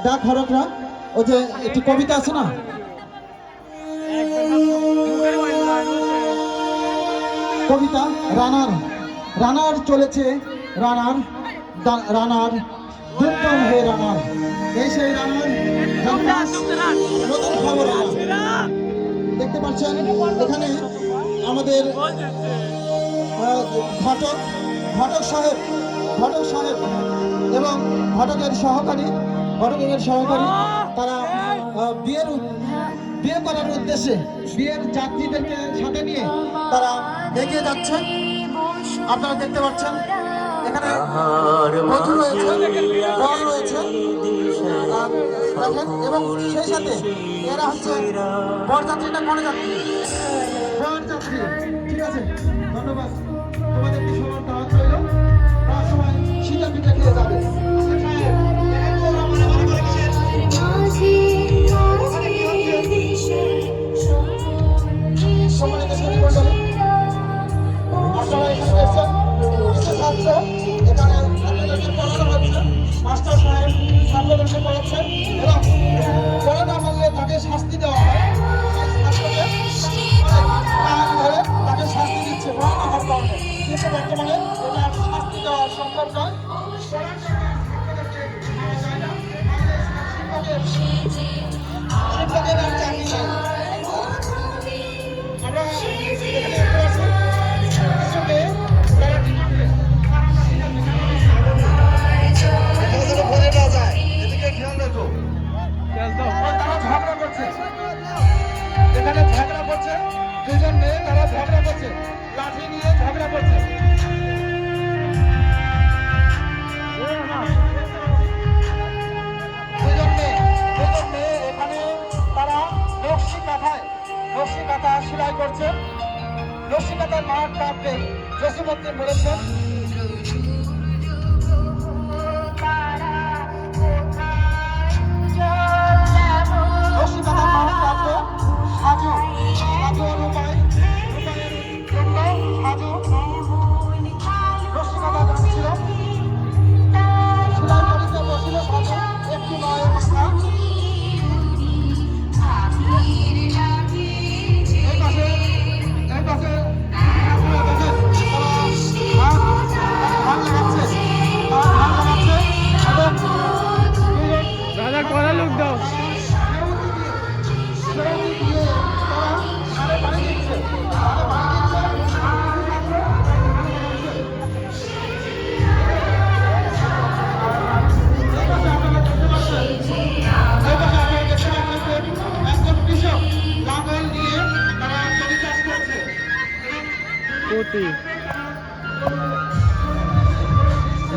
ডাক হরকরা ওই যে একটি কবিতা আছে না, কবিতা রানার চলেছে রানার দুমদম হে রানার, এই সেই রানার নতুন খবর দেখতে পাচ্ছেন। এখানে আমাদের ঘটক সাহেব এবং ঘটকের সহকারী তারা বিয়ে করার উদ্দেশ্যে বিয়ের যাত্রীদেরকে সাথে নিয়ে তারা এগিয়ে যাচ্ছে। আপনারা দেখতে পাচ্ছেন এখানে বধূ রয়েছে, বর রয়েছে এবং সেই সাথে এরা হচ্ছে বরযাত্রীটা কোন যাত্রী, বরযাত্রী। ঠিক আছে, ধন্যবাদ। তোমাদেরকে সবার দাওয়াত রইল, সবাই শীতা পিঠা খেয়ে যাবে। মাস্টার সাহেব ছাত্রদেরকে পড়াচ্ছেন এবং পড়া না পারলে তাকে শাস্তি দেওয়া হয়, তাকে শাস্তি দিচ্ছে পড়া না হওয়ার কারণে। কিন্তু বর্তমানে এটা শাস্তি দেওয়া সম্ভব নয়। শিক্ষকের আর চাকরি নেই। আমরা এখানে ঝগড়া করছে, দুজন মেয়ে তারা ঝগড়া করছে, লাঠি নিয়ে ঝগড়া করছে। দুজন মেয়ে এখানে তারা রশ্মি কাঁথা সেলাই করছে। রশ্মি কাঁথার মাঠ কাঁপতে জসিমউদ্দিন বলেছেন,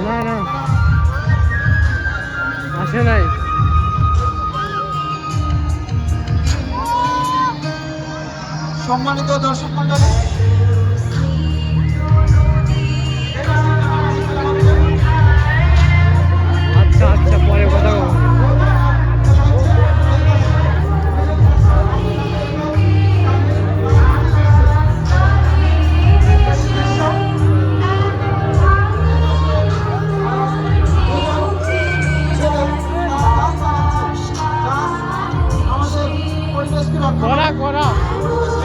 না আসে নাই। সম্মানিত দর্শক মন্ডলী, আচ্ছা পরে কথা বলবো। করা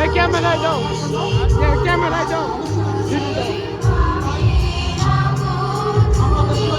এই ক্যামেরায় যাও, ক্যামেরায় যাও। আমাদের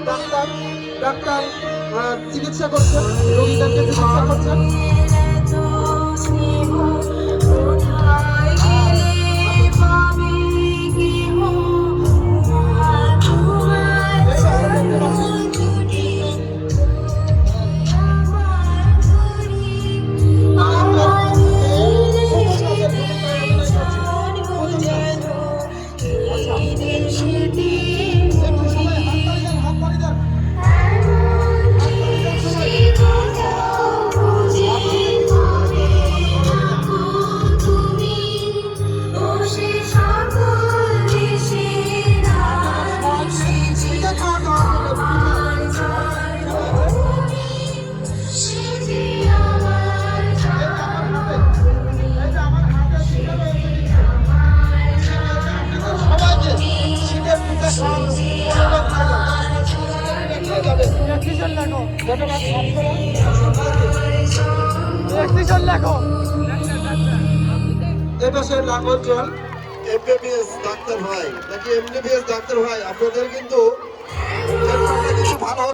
ডাক্তার ডাক্তার চিকিৎসা করছেন, রোগীদেরকে চিকিৎসা করছেন। এপাশের লাঙ্গল জল এমবিবিএস ডাক্তার ভাই নাকি এমবিবিএস ডাক্তার ভাই আপনাদের কিন্তু